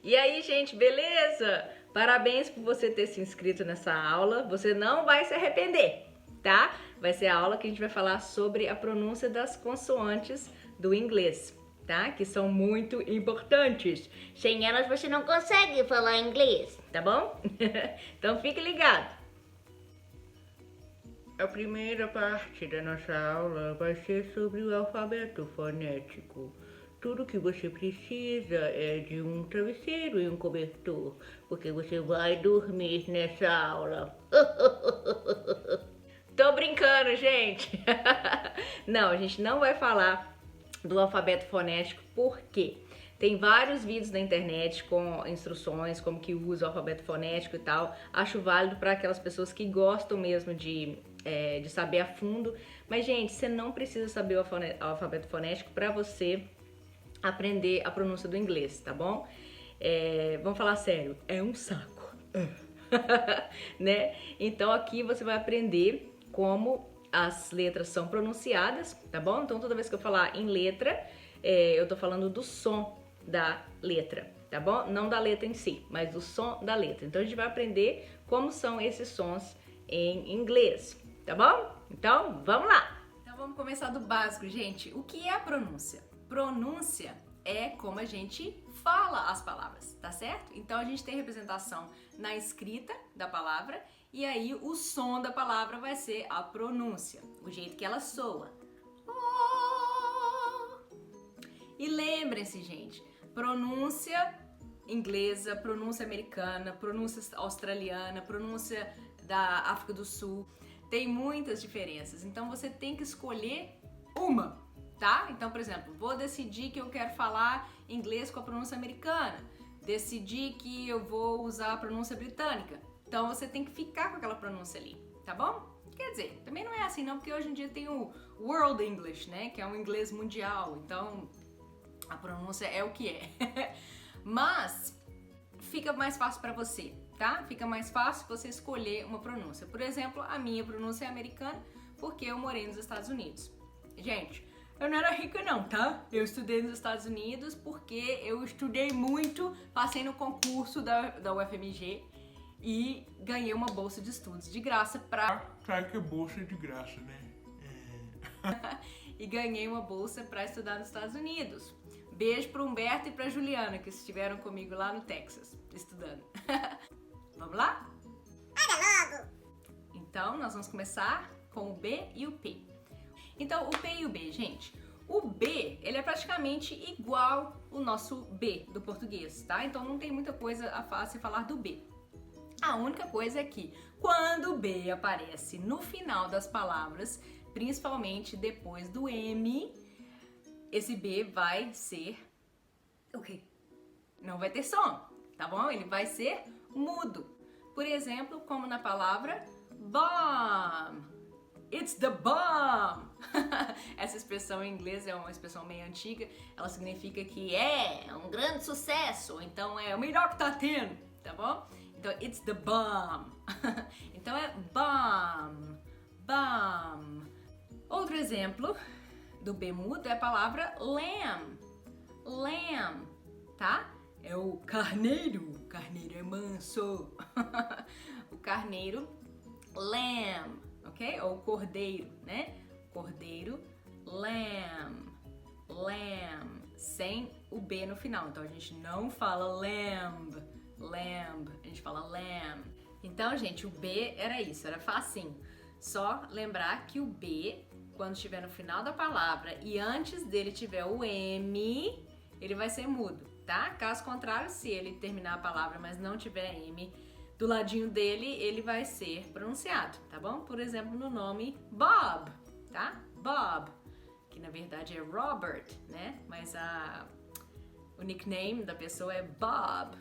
E aí, gente, beleza? Parabéns por você ter se inscrito nessa aula. Você não vai se arrepender, tá? Vai ser a aula que a gente vai falar sobre a pronúncia das consoantes do inglês, tá? Que são muito importantes. Sem elas você não consegue falar inglês, tá bom? Então fique ligado. A primeira parte da nossa aula vai ser sobre o alfabeto fonético. Tudo que você precisa é de um travesseiro e um cobertor, porque você vai dormir nessa aula. Tô brincando, gente! Não, a gente não vai falar do alfabeto fonético, por quê? Tem vários vídeos na internet com instruções, como que usa o alfabeto fonético e tal. Acho válido para aquelas pessoas que gostam mesmo de saber a fundo. Mas, gente, você não precisa saber o alfabeto fonético para você aprender a pronúncia do inglês, tá bom? Vamos falar sério, é um saco. Né? Então aqui você vai aprender como as letras são pronunciadas, tá bom? Então toda vez que eu falar em letra, eu tô falando do som da letra, tá bom? Não da letra em si, mas do som da letra. Então a gente vai aprender como são esses sons em inglês, tá bom? Então vamos lá! Então vamos começar do básico, gente. O que é a pronúncia? Pronúncia é como a gente fala as palavras, tá certo? Então a gente tem representação na escrita da palavra e aí o som da palavra vai ser a pronúncia, o jeito que ela soa. E lembrem-se, gente, pronúncia inglesa, pronúncia americana, pronúncia australiana, pronúncia da África do Sul, tem muitas diferenças. Então você tem que escolher uma, tá? Então, por exemplo, vou decidir que eu quero falar inglês com a pronúncia americana, decidi que eu vou usar a pronúncia britânica. Então você tem que ficar com aquela pronúncia ali, tá bom? Quer dizer, também não é assim não, porque hoje em dia tem o World English, né? Que é um inglês mundial, então a pronúncia é o que é. Mas fica mais fácil para você, tá? Fica mais fácil você escolher uma pronúncia. Por exemplo, a minha pronúncia é americana porque eu morei nos Estados Unidos. Gente, eu não era rica não, tá? Eu estudei nos Estados Unidos porque eu estudei muito, passei no concurso da UFMG e ganhei uma bolsa de estudos de graça pra... Claro que é bolsa de graça, né? E ganhei uma bolsa pra estudar nos Estados Unidos. Beijo pro Humberto e pra Juliana, que estiveram comigo lá no Texas, estudando. Vamos lá? Olha logo! Então, nós vamos começar com o B e o P. Então, o P e o B, gente. O B, ele é praticamente igual o nosso B do português, tá? Então, não tem muita coisa a se falar do B. A única coisa é que, quando o B aparece no final das palavras, principalmente depois do M, esse B vai ser o quê? Não vai ter som, tá bom? Ele vai ser mudo. Por exemplo, como na palavra bomb. It's the bomb! Essa expressão em inglês é uma expressão meio antiga. Ela significa que é um grande sucesso. Então é o melhor que tá tendo, tá bom? Então, it's the bomb. Então é bomb, bomb. Outro exemplo do B mudo é a palavra lamb. Lamb, tá? É o carneiro. Carneiro é manso. O carneiro, lamb, ok? Ou cordeiro, né? Cordeiro, lamb, lamb, sem o B no final. Então a gente não fala lamb, lamb, a gente fala lamb. Então, gente, o B era isso, era facinho. Só lembrar que o B, quando estiver no final da palavra e antes dele tiver o M, ele vai ser mudo, tá? Caso contrário, se ele terminar a palavra, mas não tiver M, do ladinho dele, ele vai ser pronunciado, tá bom? Por exemplo, no nome Bob, tá? Bob, que na verdade é Robert, né? Mas o nickname da pessoa é Bob.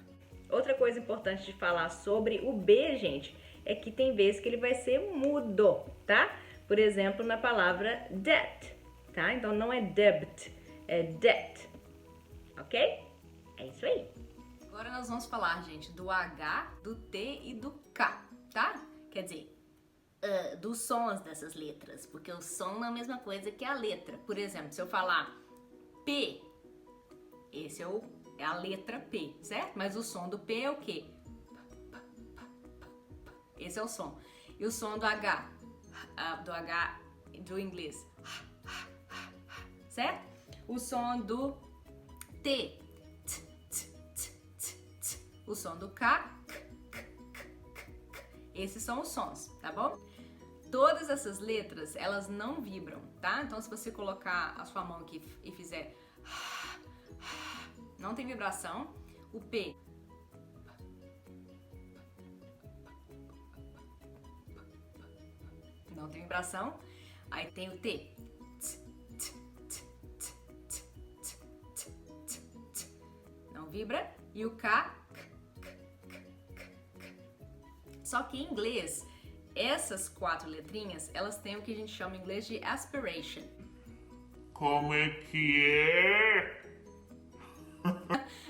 Outra coisa importante de falar sobre o B, gente, é que tem vezes que ele vai ser mudo, tá? Por exemplo, na palavra debt, tá? Então não é debt, é debt, ok? É isso aí. Agora nós vamos falar, gente, do H, do T e do K, tá? Quer dizer, dos sons dessas letras, porque o som não é a mesma coisa que a letra. Por exemplo, se eu falar P, esse é o é a letra P, certo? Mas o som do P é o quê? Esse é o som. E o som do H, do inglês, certo? O som do T, o som do K, esses são os sons, tá bom? Todas essas letras, elas não vibram, tá? Então, se você colocar a sua mão aqui e fizer, não tem vibração. O P, não tem vibração. Aí tem o T, não vibra. E o K, só que em inglês, essas 4 letrinhas, elas têm o que a gente chama em inglês de aspiration. Como é que é?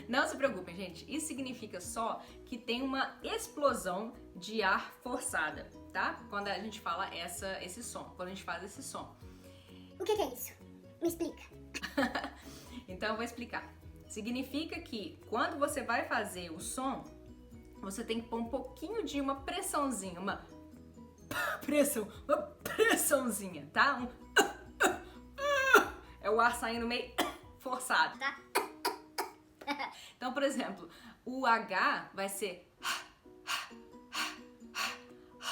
Não se preocupem, gente. Isso significa só que tem uma explosão de ar forçada, tá? Quando a gente fala esse som, quando a gente faz esse som. O que é isso? Me explica. Então eu vou explicar. Significa que quando você vai fazer o som, você tem que pôr um pouquinho de uma pressãozinha, uma pressãozinha, tá? É o ar saindo meio forçado. Tá? Então, por exemplo, o H vai ser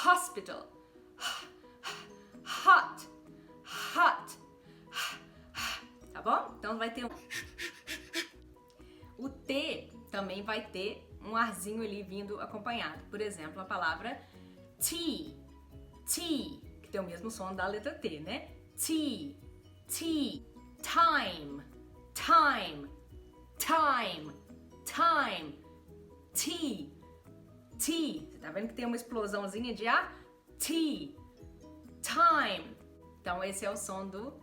hospital, hot, tá bom? Então vai ter o T também vai ter um arzinho ali vindo acompanhado. Por exemplo, a palavra tea, que tem o mesmo som da letra T, né? Tea, time, tea. Você tá vendo que tem uma explosãozinha de ar? Tea, time. Então esse é o som do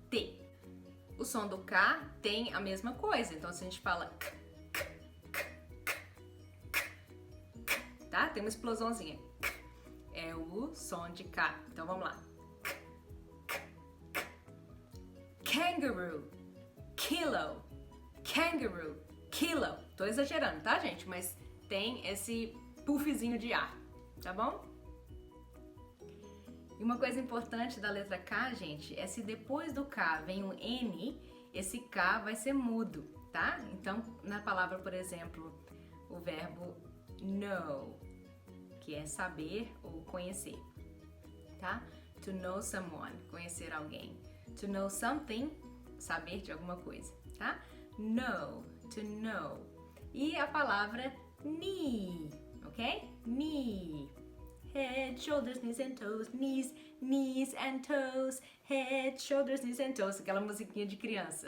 T. O som do K tem a mesma coisa. Então se a gente fala tá? Tem uma explosãozinha. É o som de K. Então vamos lá. Kangaroo, kilo, kangaroo, kilo. Tô exagerando, tá, gente? Mas tem esse puffzinho de ar, tá bom? E uma coisa importante da letra K, gente, é se depois do K vem um N, esse K vai ser mudo, tá? Então, na palavra, por exemplo, o verbo know, que é saber ou conhecer, tá? To know someone, conhecer alguém. To know something, saber de alguma coisa, tá? Know, to know. E a palavra knee, ok? Knee. Head, shoulders, knees and toes. Knees, knees and toes. Head, shoulders, knees and toes. Aquela musiquinha de criança.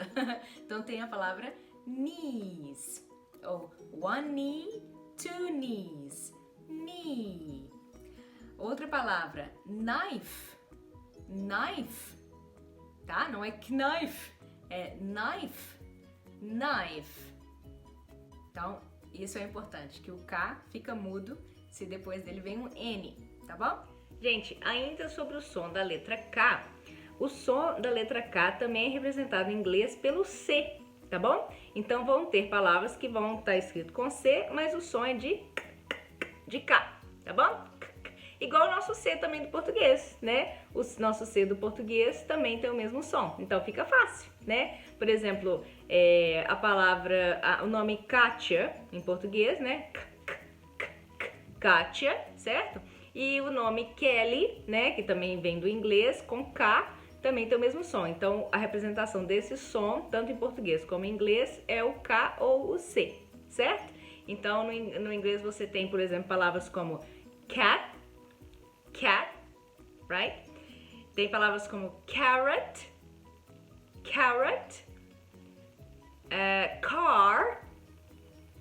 Então tem a palavra knees. Ou one knee, two knees. Knee. Outra palavra, knife. Knife. Tá? Não é knife, é knife. Knife. Então, isso é importante, que o K fica mudo se depois dele vem um N, tá bom? Gente, ainda sobre o som da letra K, o som da letra K também é representado em inglês pelo C, tá bom? Então vão ter palavras que vão estar escrito com C, mas o som é de K, tá bom? Igual o nosso C também do português, né? O nosso C do português também tem o mesmo som, então fica fácil, né? Por exemplo, a palavra, o nome Kátia em português, né? Kátia, certo? E o nome Kelly, né? Que também vem do inglês, com K, também tem o mesmo som. Então, a representação desse som, tanto em português como em inglês, é o K ou o C, certo? Então, no inglês você tem, por exemplo, palavras como cat, right? Tem palavras como carrot,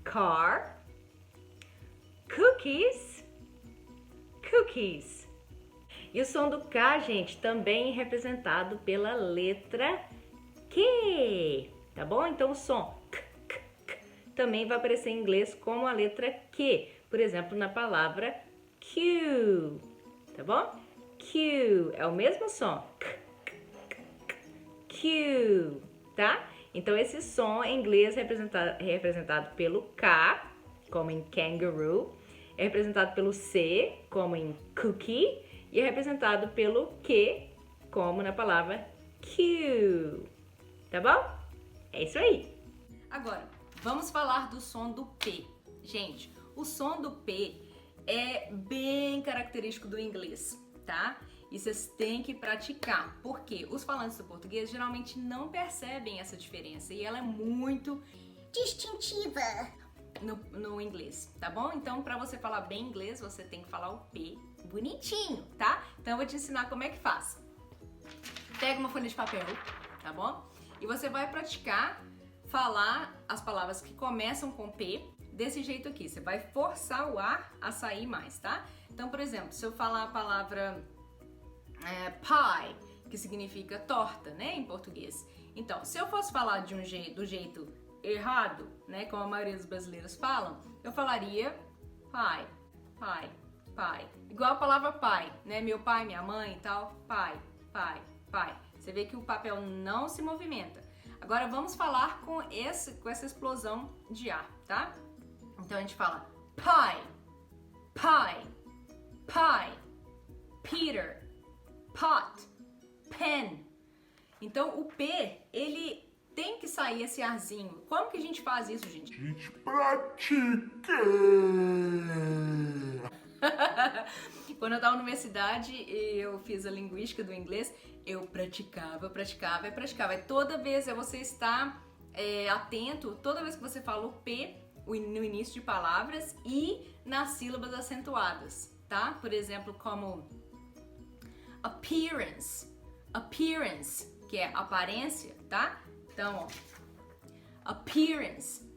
car, cookies. E o som do K, gente, também é representado pela letra Q, tá bom? Então o som também vai aparecer em inglês como a letra Q, por exemplo, na palavra Q, tá bom? Q é o mesmo som, Q, tá? Então, esse som em inglês é representado pelo K, como em kangaroo, é representado pelo C, como em cookie, e é representado pelo Q, como na palavra Q. Tá bom? É isso aí. Agora, vamos falar do som do P. Gente, o som do P é bem característico do inglês, tá? E vocês têm que praticar, porque os falantes do português geralmente não percebem essa diferença e ela é muito Distintiva. no inglês, tá bom? Então, para você falar bem inglês, você tem que falar o P bonitinho, tá? Então, eu vou te ensinar como é que faz. Pega uma folha de papel, tá bom? E você vai praticar falar as palavras que começam com P desse jeito aqui. Você vai forçar o ar a sair mais, tá? Então, por exemplo, se eu falar a palavra pie, que significa torta, né, em português. Então, se eu fosse falar do jeito errado, né, como a maioria dos brasileiros falam, eu falaria pai, pai, pai. Igual a palavra pai, né, meu pai, minha mãe e tal, pai, pai, pai. Você vê que o papel não se movimenta. Agora vamos falar com essa explosão de ar, tá? Então a gente fala pie, pie, pie, Peter, pot, pen. Então o P, ele tem que sair esse arzinho. Como que a gente faz isso, gente? A gente pratica. Quando eu estava na universidade e eu fiz a linguística do inglês, eu praticava. E toda vez é você estar atento, toda vez que você fala o P, no início de palavras e nas sílabas acentuadas, tá? Por exemplo, como appearance, que é aparência, tá? Então, ó, appearance.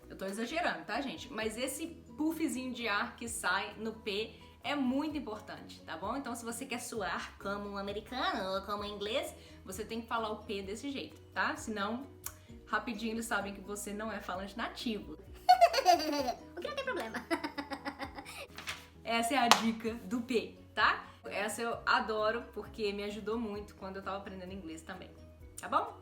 Eu tô exagerando, tá, gente? Mas esse puffzinho de ar que sai no P é muito importante, tá bom? Então, se você quer soar como um americano ou como um inglês, você tem que falar o P desse jeito, tá? Senão, rapidinho eles sabem que você não é falante nativo. O que não tem problema. Essa é a dica do P, tá? Essa eu adoro porque me ajudou muito quando eu tava aprendendo inglês também, tá bom?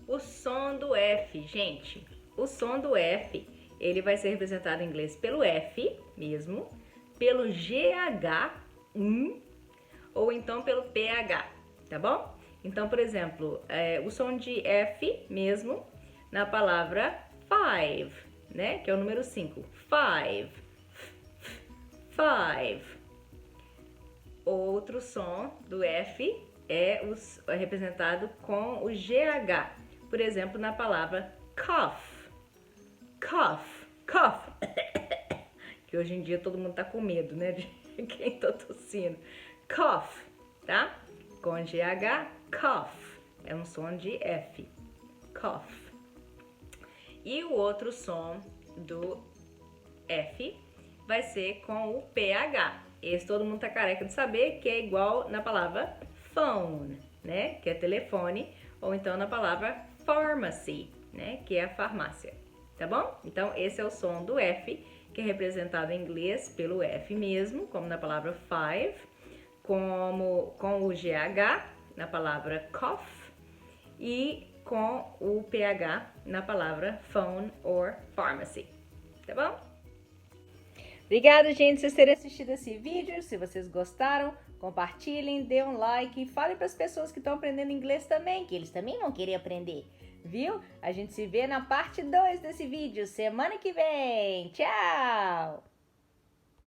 O som do F, gente. O som do F, ele vai ser representado em inglês pelo F mesmo, pelo GH, ou então pelo PH, tá bom? Então, por exemplo, o som de F mesmo na palavra five, né? Que é o número 5. Five. Outro som do F é representado com o GH. Por exemplo, na palavra cough. Que hoje em dia todo mundo tá com medo, né? De quem tá tossindo. Cough, tá? Com GH, cough. É um som de F. Cough. E o outro som do F vai ser com o PH. Esse todo mundo tá careca de saber, que é igual na palavra phone, né? Que é telefone. Ou então na palavra pharmacy, né? Que é a farmácia. Tá bom? Então, esse é o som do F, que é representado em inglês pelo F mesmo, como na palavra five, com o GH na palavra cough e com o PH na palavra phone or pharmacy. Tá bom? Obrigada, gente, por vocês terem assistido esse vídeo. Se vocês gostaram, compartilhem, dê um like e falem para as pessoas que estão aprendendo inglês também, que eles também vão querer aprender. Viu? A gente se vê na parte 2 desse vídeo semana que vem. Tchau!